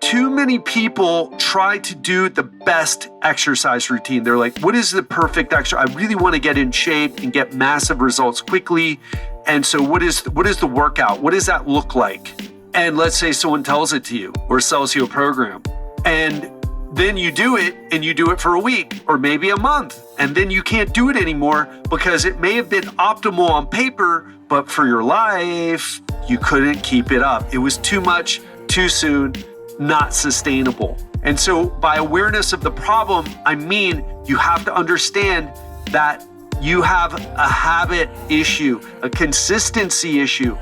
Too many people try to do the best exercise routine. They're like, what is the perfect exercise? I really want to get in shape and get massive results quickly. And so what is the workout? What does that look like? And let's say someone tells it to you or sells you a program. And then you do it and you do it for a week or maybe a month. And then you can't do it anymore because it may have been optimal on paper, but for your life, you couldn't keep it up. It was too much, too soon, not sustainable. And so by awareness of the problem, I mean, you have to understand that you have a habit issue, a consistency issue.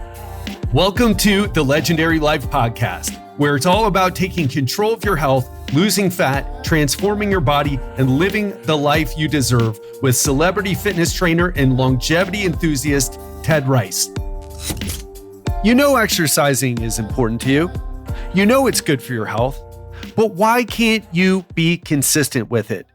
Welcome to the Legendary Life Podcast, where it's all about taking control of your health, losing fat, transforming your body, and living the life you deserve with celebrity fitness trainer and longevity enthusiast, Ted Rice. You know exercising is important to you. You know it's good for your health, but why can't you be consistent with it?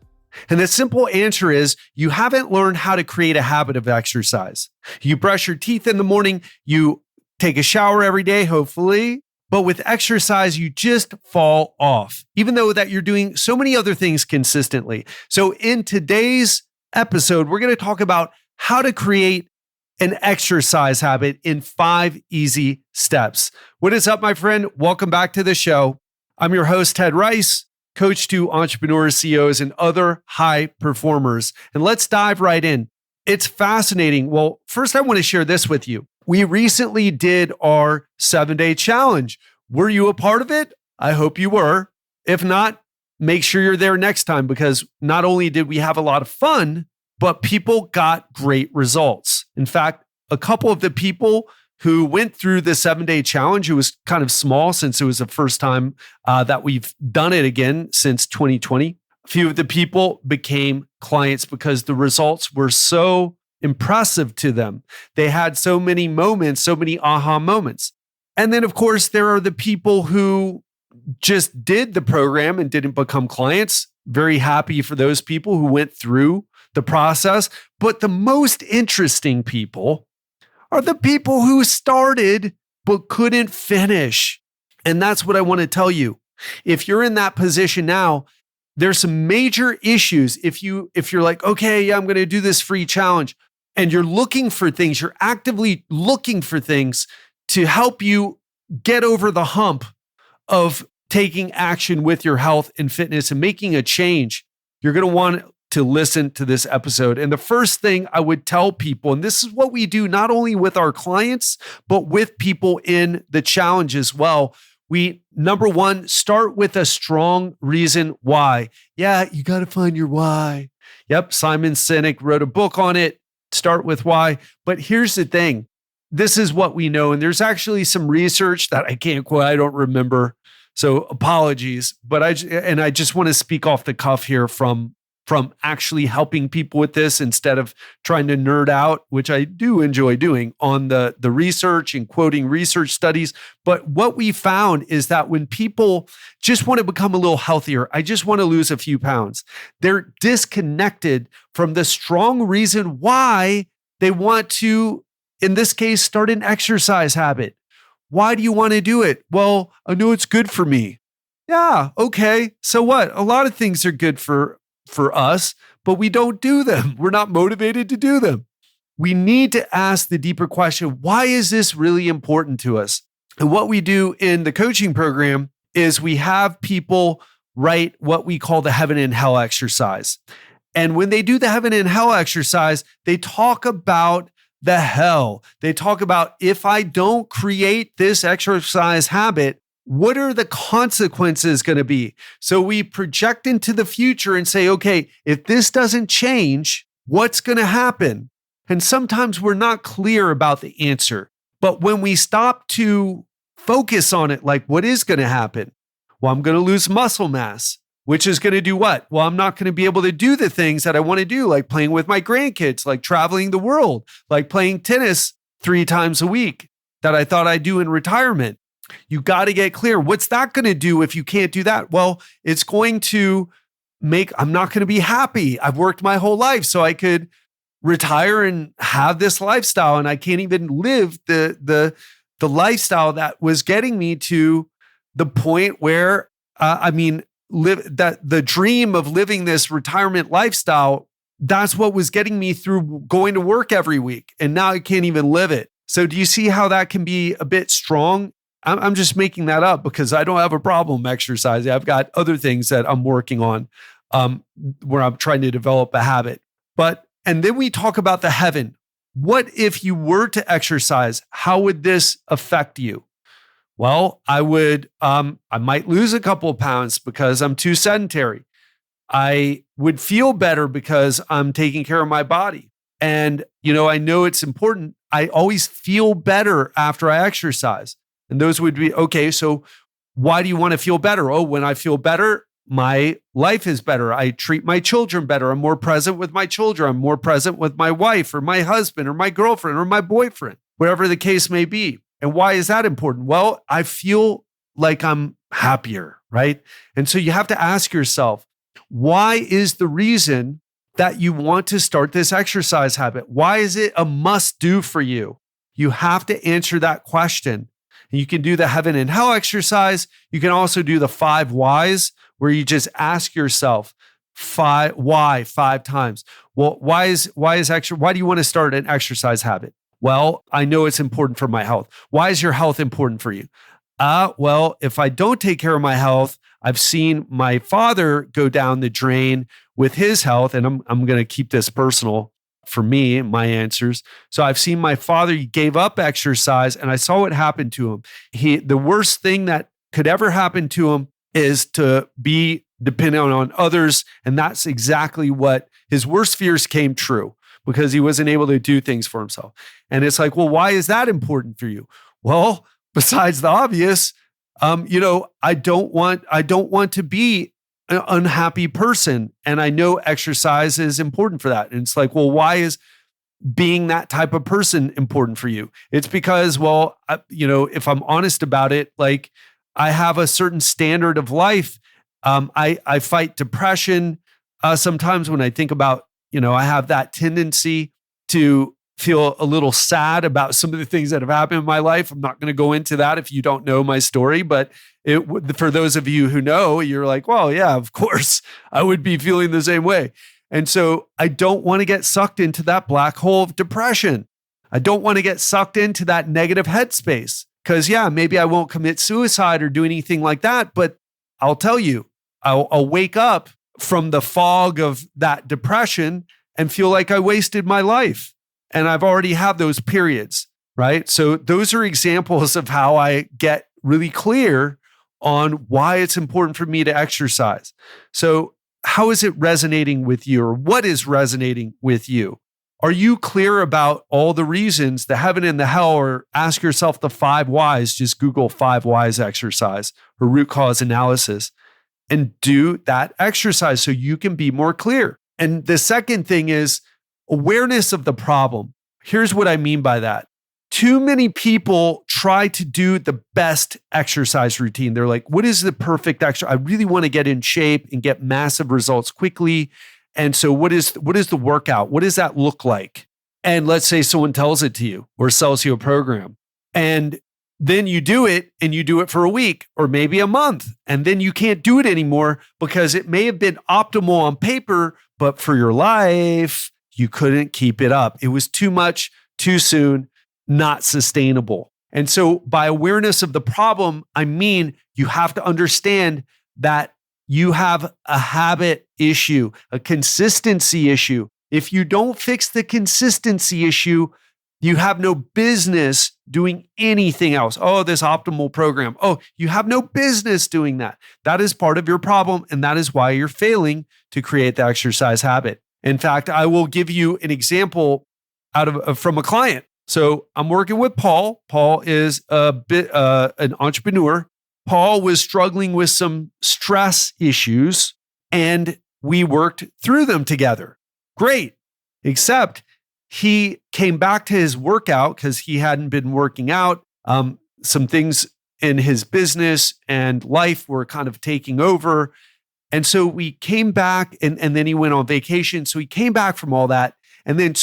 And the simple answer is you haven't learned how to create a habit of exercise. You brush your teeth in the morning, you take a shower every day, hopefully, but with exercise, you just fall off, even though that you're doing so many other things consistently. So in today's episode, we're going to talk about how to create an exercise habit in 5 easy steps. What is up, my friend? Welcome back to the show. I'm your host, Ted Rice, coach to entrepreneurs, CEOs, and other high performers. And let's dive right in. It's fascinating. Well, first, I want to share this with you. We recently did our 7-day challenge. Were you a part of it? I hope you were. If not, make sure you're there next time, because not only did we have a lot of fun, but people got great results. In fact, a couple of the people who went through the 7-day challenge, it was kind of small since it was the first time that we've done it again since 2020. A few of the people became clients because the results were so impressive to them. They had so many moments, so many aha moments. And then, of course, there are the people who just did the program and didn't become clients. Very happy for those people who went through the process. But the most interesting people are the people who started but couldn't finish. And that's what I want to tell you. If you're in that position now, there's some major issues. If you're like, okay, yeah, I'm going to do this free challenge, and you're looking for things, you're actively looking for things to help you get over the hump of taking action with your health and fitness and making a change, you're going to want to listen to this episode. And the first thing I would tell people, and this is what we do not only with our clients, but with people in the challenge as well. We, number one, start with a strong reason why. Yeah, you got to find your why. Yep, Simon Sinek wrote a book on it. Start with why. But here's the thing. This is what we know. And there's actually some research that I can't quote. I don't remember. So apologies. But I just want to speak off the cuff here from actually helping people with this instead of trying to nerd out, which I do enjoy doing on the research and quoting research studies. But what we found is that when people just want to become a little healthier, I just want to lose a few pounds, they're disconnected from the strong reason why they want to, in this case, start an exercise habit. Why do you want to do it? Well, I know it's good for me. Yeah, okay. So what? A lot of things are good for us, but we don't do them. We're not motivated to do them. We need to ask the deeper question, why is this really important to us? And what we do in the coaching program is we have people write what we call the heaven and hell exercise. And when they do the heaven and hell exercise, they talk about the hell. They talk about, if I don't create this exercise habit, what are the consequences going to be? So we project into the future and say, okay, if this doesn't change, what's going to happen? And sometimes we're not clear about the answer. But when we stop to focus on it, like what is going to happen? Well, I'm going to lose muscle mass, which is going to do what? Well, I'm not going to be able to do the things that I want to do, like playing with my grandkids, like traveling the world, like playing tennis 3 times a week that I thought I'd do in retirement. You got to get clear. What's that going to do if you can't do that? Well, it's going to I'm not going to be happy. I've worked my whole life so I could retire and have this lifestyle, and I can't even live the lifestyle that was getting me to the point where that the dream of living this retirement lifestyle, that's what was getting me through going to work every week. And now I can't even live it. So do you see how that can be a bit strong? I'm just making that up because I don't have a problem exercising. I've got other things that I'm working on where I'm trying to develop a habit. And then we talk about the heaven. What if you were to exercise? How would this affect you? Well, I might lose a couple of pounds because I'm too sedentary. I would feel better because I'm taking care of my body. And, I know it's important. I always feel better after I exercise. And those would be, okay, so why do you want to feel better? Oh, when I feel better, my life is better. I treat my children better. I'm more present with my children. I'm more present with my wife or my husband or my girlfriend or my boyfriend, whatever the case may be. And why is that important? Well, I feel like I'm happier, right? And so you have to ask yourself, why is the reason that you want to start this exercise habit? Why is it a must do for you? You have to answer that question. And you can do the heaven and hell exercise. You can also do the 5 whys, where you just ask yourself why 5 times. Well, why do you want to start an exercise habit? Well, I know it's important for my health. Why is your health important for you? Well, if I don't take care of my health, I've seen my father go down the drain with his health, and I'm going to keep this personal for me, my answers. So I've seen my father, he gave up exercise, and I saw what happened to him. The worst thing that could ever happen to him is to be dependent on others, and that's exactly what his worst fears came true, because he wasn't able to do things for himself. And it's like, well, why is that important for you? Well, besides the obvious, I don't want to be an unhappy person. And I know exercise is important for that. And it's like, well, why is being that type of person important for you? It's because, well, if I'm honest about it, like I have a certain standard of life. I fight depression. Sometimes when I think about, I have that tendency to feel a little sad about some of the things that have happened in my life. I'm not going to go into that if you don't know my story, but for those of you who know, you're like, well, yeah, of course, I would be feeling the same way. And so I don't want to get sucked into that black hole of depression. I don't want to get sucked into that negative headspace because, yeah, maybe I won't commit suicide or do anything like that, but I'll tell you, I'll wake up from the fog of that depression and feel like I wasted my life. And I've already had those periods, right? So those are examples of how I get really clear on why it's important for me to exercise. So how is it resonating with you, or what is resonating with you? Are you clear about all the reasons, the heaven and the hell, or ask yourself the 5 whys? Just Google 5 whys exercise or root cause analysis and do that exercise so you can be more clear. And the second thing is awareness of the problem. Here's what I mean by that. Too many people try to do the best exercise routine. They're like, what is the perfect exercise? I really want to get in shape and get massive results quickly. And so what is the workout? What does that look like? And let's say someone tells it to you or sells you a program. And then you do it, and you do it for a week or maybe a month. And then you can't do it anymore because it may have been optimal on paper, but for your life, you couldn't keep it up. It was too much, too soon, not sustainable. And so by awareness of the problem, I mean, you have to understand that you have a habit issue, a consistency issue. If you don't fix the consistency issue, you have no business doing anything else. Oh, this optimal program. Oh, you have no business doing that. That is part of your problem. And that is why you're failing to create the exercise habit. In fact, I will give you an example from a client. So I'm working with Paul. Paul is an entrepreneur. Paul was struggling with some stress issues, and we worked through them together. Great. Except he came back to his workout because he hadn't been working out. Some things in his business and life were kind of taking over. And so we came back, and then he went on vacation. So he came back from all that and then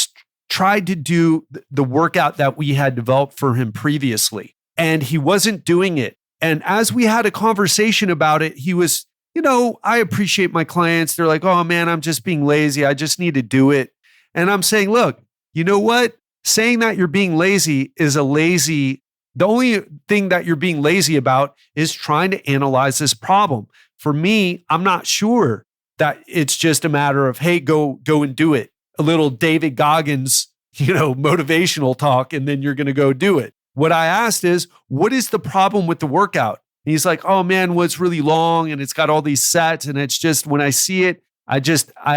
tried to do the workout that we had developed for him previously. And he wasn't doing it. And as we had a conversation about it, he was, I appreciate my clients. They're like, oh man, I'm just being lazy. I just need to do it. And I'm saying, look, you know what? Saying that you're being lazy is the only thing that you're being lazy about is trying to analyze this problem. For me, I'm not sure that it's just a matter of, hey, go and do it. A little David Goggins, motivational talk, and then you're going to go do it. What I asked is, what is the problem with the workout? And he's like, oh man, well, it's really long and it's got all these sets. And it's just, when I see it, I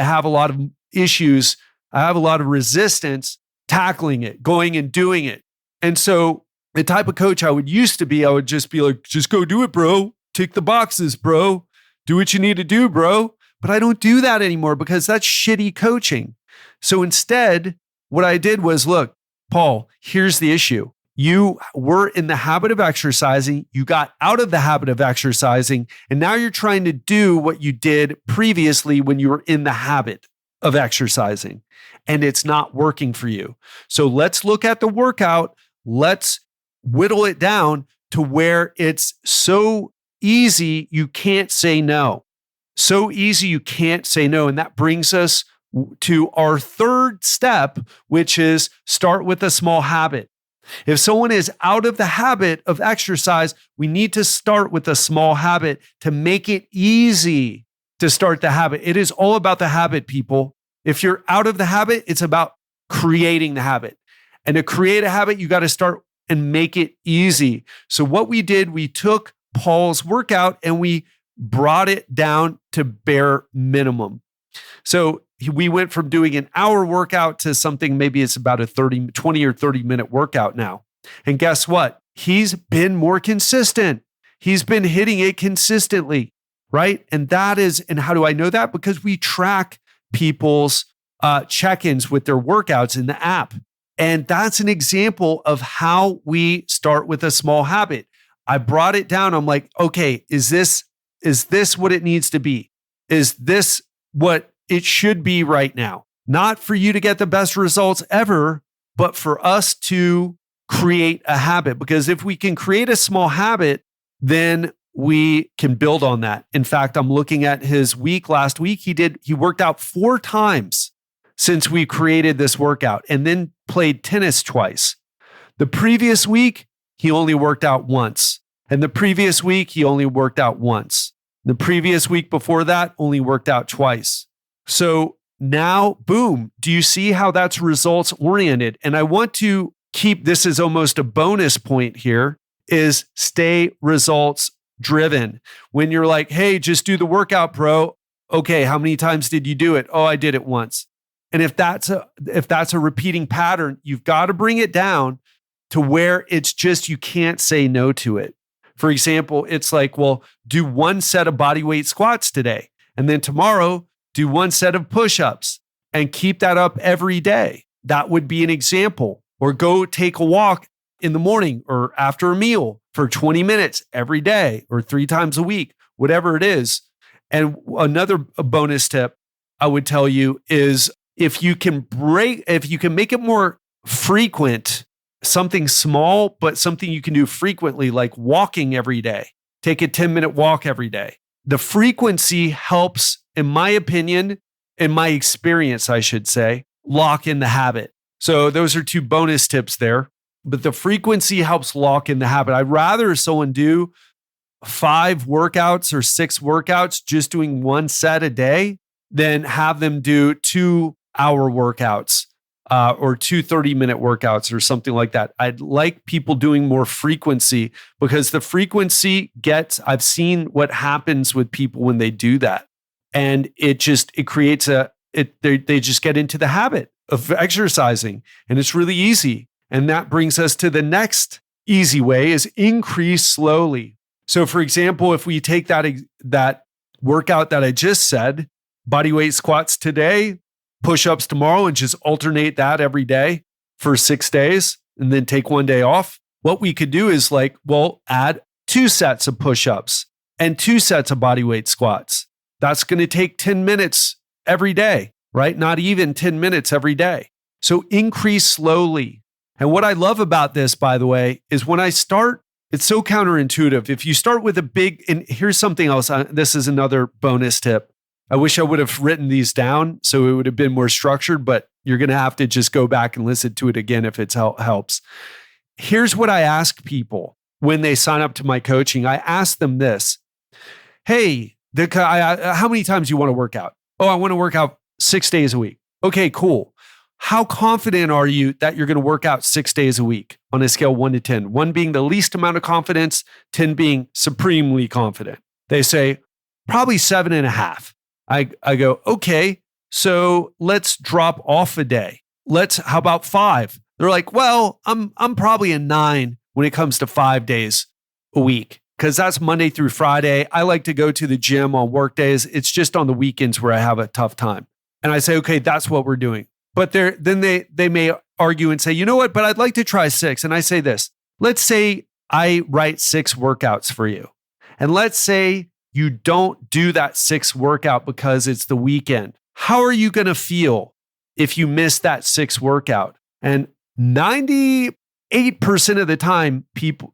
have a lot of issues. I have a lot of resistance tackling it, going and doing it. And so the type of coach I would used to be, I would just be like, just go do it, bro. Tick the boxes, bro. Do what you need to do, bro. But I don't do that anymore because that's shitty coaching. So instead, what I did was, look, Paul, here's the issue. You were in the habit of exercising. You got out of the habit of exercising. And now you're trying to do what you did previously when you were in the habit of exercising. And it's not working for you. So let's look at the workout. Let's whittle it down to where it's so easy you can't say no. So easy you can't say no. And that brings us to our third step, which is start with a small habit. If someone is out of the habit of exercise, we need to start with a small habit to make it easy to start the habit. It is all about the habit, people. If you're out of the habit, it's about creating the habit. And to create a habit, you got to start and make it easy. So what we did, we took Paul's workout and we brought it down to bare minimum. So we went from doing an hour workout to something, maybe it's about a 20 or 30 minute workout now. And guess what? He's been more consistent. He's been hitting it consistently, right? And how do I know that? Because we track people's check-ins with their workouts in the app. And that's an example of how we start with a small habit. I brought it down. I'm like, okay, is this what it needs to be? Is this what it should be right now? Not for you to get the best results ever, but for us to create a habit. Because if we can create a small habit, then we can build on that. In fact, I'm looking at his week last week. He worked out 4 times since we created this workout and then played tennis twice. The previous week, he only worked out once. And the previous week, he only worked out once. The previous week before that, only worked out twice. So now, boom, do you see how that's results oriented? And I want to keep this as almost a bonus point here, is stay results driven. When you're like, hey, just do the workout, bro. Okay, how many times did you do it? Oh, I did it once. And if that's a repeating pattern, you've got to bring it down to where it's just, you can't say no to it. For example, it's like, well, do 1 set of bodyweight squats today. And then tomorrow, do 1 set of push-ups and keep that up every day. That would be an example. Or go take a walk in the morning or after a meal for 20 minutes every day or 3 times a week, whatever it is. And another bonus tip I would tell you is if you can make it more frequent, something small, but something you can do frequently, like walking every day. Take a 10-minute walk every day. The frequency helps, in my opinion, in my experience, I should say, lock in the habit. So those are 2 bonus tips there. But the frequency helps lock in the habit. I'd rather someone do 5 workouts or 6 workouts just doing 1 set a day than have them do 2-hour workouts or 2 30-minute workouts or something like that. I'd like people doing more frequency because the frequency I've seen what happens with people when they do that. And it creates they just get into the habit of exercising, and it's really easy. And that brings us to the next easy way, is increase slowly. So for example, if we take that workout that I just said, bodyweight squats today, push-ups tomorrow, and just alternate that every day for 6 days and then take 1 day off. What we could do is add 2 sets of push-ups and 2 sets of bodyweight squats. That's going to take 10 minutes every day, right? Not even 10 minutes every day. So increase slowly. And what I love about this, by the way, is when I start It's so counterintuitive. If you start with a big, and here's something else. This is another bonus tip. I wish I would have written these down so it would have been more structured, but you're going to have to just go back and listen to it again if it helps. Here's what I ask people when they sign up to my coaching. I ask them this. Hey, how many times do you want to work out? Oh, I want to work out 6 days a week. Okay, cool. How confident are you that you're going to work out 6 days a week on a scale 1 to 10? 1 being the least amount of confidence, 10 being supremely confident. They say, probably 7.5. I go, okay, so let's drop off a day. How about 5? They're like, well, I'm probably a 9 when it comes to 5 days a week, because that's Monday through Friday. I like to go to the gym on work days. It's just on the weekends where I have a tough time. And I say, okay, that's what we're doing. But then they may argue and say, you know what, but I'd like to try 6. And I say this, let's say I write 6 workouts for you. And let's say you don't do that 6th workout because it's the weekend. How are you going to feel if you miss that 6th workout? And 98% of the time,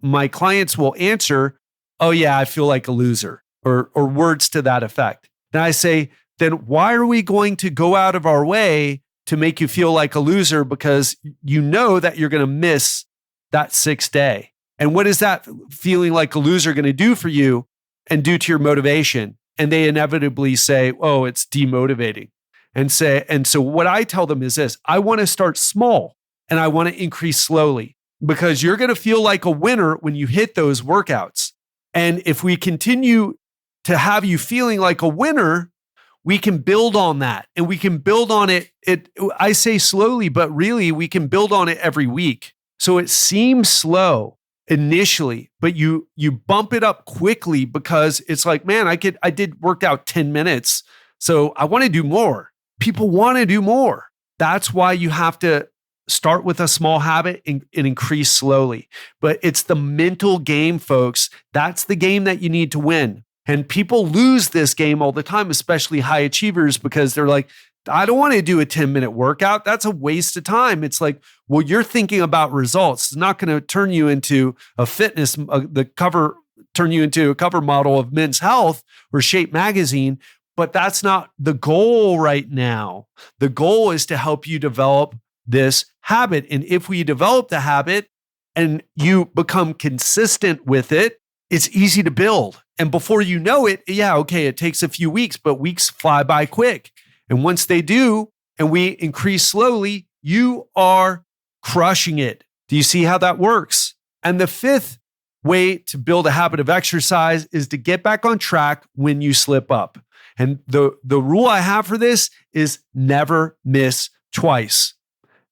my clients will answer, oh yeah, I feel like a loser, or words to that effect. And I say, then why are we going to go out of our way to make you feel like a loser because you know that you're going to miss that 6th day? And what is that feeling like a loser going to do for you and do to your motivation? And they inevitably say, oh, it's demotivating. And so what I tell them is this, I want to start small and I want to increase slowly, because you're going to feel like a winner when you hit those workouts. And if we continue to have you feeling like a winner, we can build on that, and we can build on it. I say slowly, but really we can build on it every week. So it seems slow initially, but you bump it up quickly, because it's like, man, I did work out 10 minutes. So I want to do more. People want to do more. That's why you have to start with a small habit and increase slowly. But it's the mental game, folks. That's the game that you need to win. And people lose this game all the time, especially high achievers, because they're like, I don't want to do a 10-minute workout. That's a waste of time. It's like, well, you're thinking about results. It's not going to turn you into a fitness, turn you into a cover model of Men's Health or Shape Magazine. But that's not the goal right now. The goal is to help you develop this habit. And if we develop the habit and you become consistent with it, it's easy to build. And before you know it, it takes a few weeks, but weeks fly by quick. And once they do, and we increase slowly, you are crushing it. Do you see how that works? And the 5th way to build a habit of exercise is to get back on track when you slip up. And the rule I have for this is never miss twice.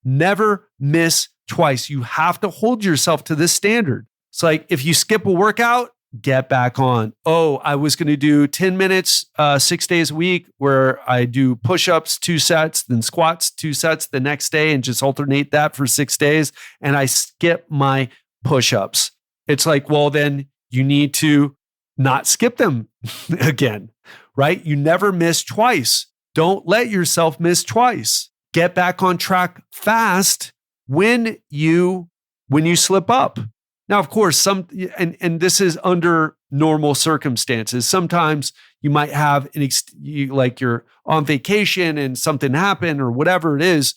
Never miss twice. You have to hold yourself to this standard. It's like, if you skip a workout, get back on. Oh, I was going to do 10 minutes, 6 days a week, where I do push-ups 2 sets, then squats 2 sets the next day, and just alternate that for 6 days. And I skip my push-ups. It's like, well, then you need to not skip them again, right? You never miss twice. Don't let yourself miss twice. Get back on track fast when you slip up. Now, of course, and this is under normal circumstances. Sometimes you might have like you're on vacation and something happened or whatever it is.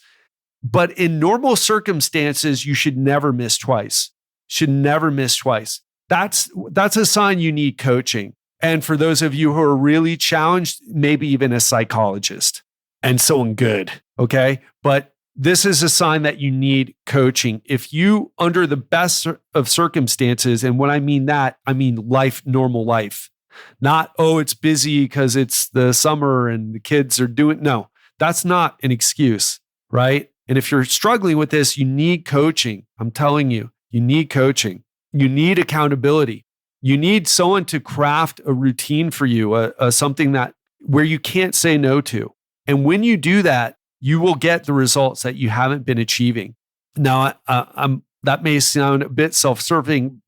But in normal circumstances, you should never miss twice. Should never miss twice. That's a sign you need coaching. And for those of you who are really challenged, maybe even a psychologist and someone good. Okay, but this is a sign that you need coaching. If you, under the best of circumstances, and when I mean that, I mean normal life, not, oh, it's busy because it's the summer and the kids are doing, no, that's not an excuse, right? And if you're struggling with this, you need coaching. I'm telling you, you need coaching. You need accountability. You need someone to craft a routine for you, something where you can't say no to. And when you do that, you will get the results that you haven't been achieving. Now, that may sound a bit self-serving,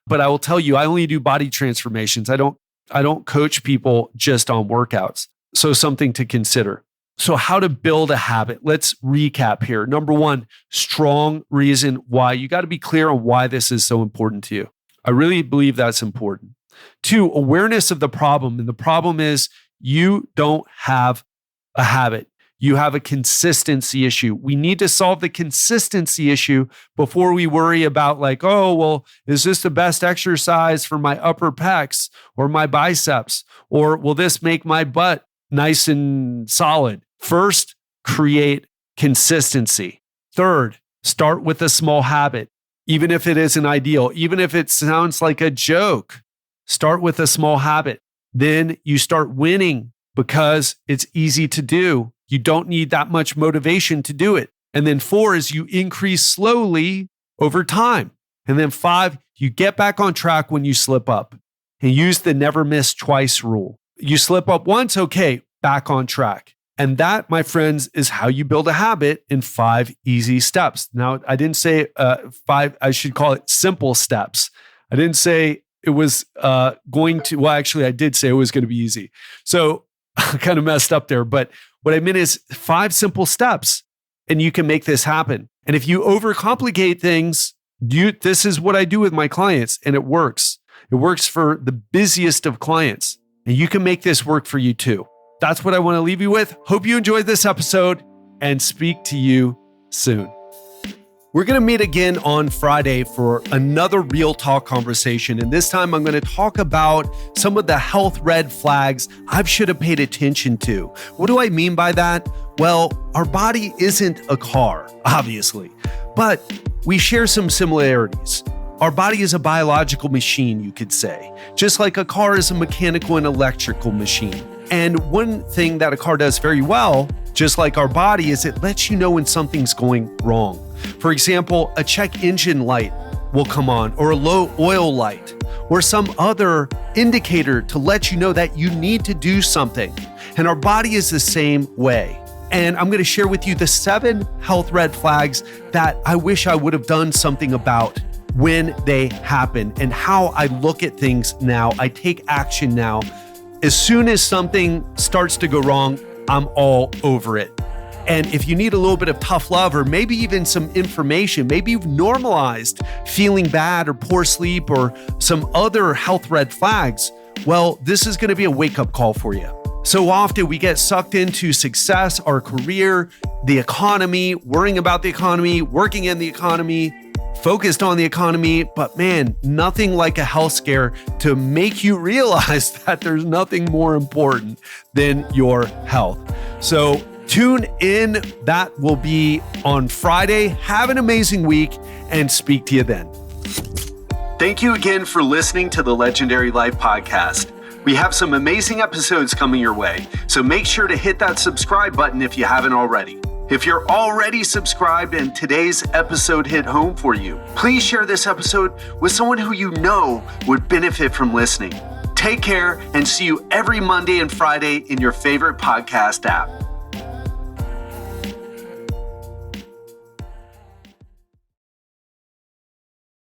but I will tell you, I only do body transformations. I don't coach people just on workouts. So something to consider. So how to build a habit. Let's recap here. Number one, strong reason why. You got to be clear on why this is so important to you. I really believe that's important. Two, awareness of the problem. And the problem is you don't have a habit. You have a consistency issue. We need to solve the consistency issue before we worry about like, oh, well, is this the best exercise for my upper pecs or my biceps? Or will this make my butt nice and solid? First, create consistency. Third, start with a small habit, even if it isn't ideal, even if it sounds like a joke. Start with a small habit. Then you start winning because it's easy to do. You don't need that much motivation to do it. And then 4 is you increase slowly over time. And then 5, you get back on track when you slip up and use the never miss twice rule. You slip up once, okay, back on track. And that, my friends, is how you build a habit in 5 easy steps. Now, I didn't say 5, I should call it simple steps. I didn't say it was actually, I did say it was going to be easy. So I kind of messed up there. But what I meant is 5 simple steps, and you can make this happen. And if you overcomplicate things, this is what I do with my clients, and it works. It works for the busiest of clients, and you can make this work for you too. That's what I want to leave you with. Hope you enjoyed this episode, and speak to you soon. We're going to meet again on Friday for another real talk conversation. And this time I'm going to talk about some of the health red flags I should have paid attention to. What do I mean by that? Well, our body isn't a car, obviously, but we share some similarities. Our body is a biological machine, you could say, just like a car is a mechanical and electrical machine. And one thing that a car does very well, just like our body, is it lets you know when something's going wrong. For example, a check engine light will come on, or a low oil light, or some other indicator to let you know that you need to do something. And our body is the same way. And I'm going to share with you the 7 health red flags that I wish I would have done something about when they happen, and how I look at things now. I take action now. As soon as something starts to go wrong, I'm all over it. And if you need a little bit of tough love, or maybe even some information, maybe you've normalized feeling bad or poor sleep or some other health red flags, well, this is going to be a wake-up call for you. So often we get sucked into success, our career, the economy, worrying about the economy, working in the economy, focused on the economy, but man, nothing like a health scare to make you realize that there's nothing more important than your health. So tune in. That will be on Friday. Have an amazing week, and speak to you then. Thank you again for listening to the Legendary Life Podcast. We have some amazing episodes coming your way, so make sure to hit that subscribe button if you haven't already. If you're already subscribed and today's episode hit home for you, please share this episode with someone who you know would benefit from listening. Take care, and see you every Monday and Friday in your favorite podcast app.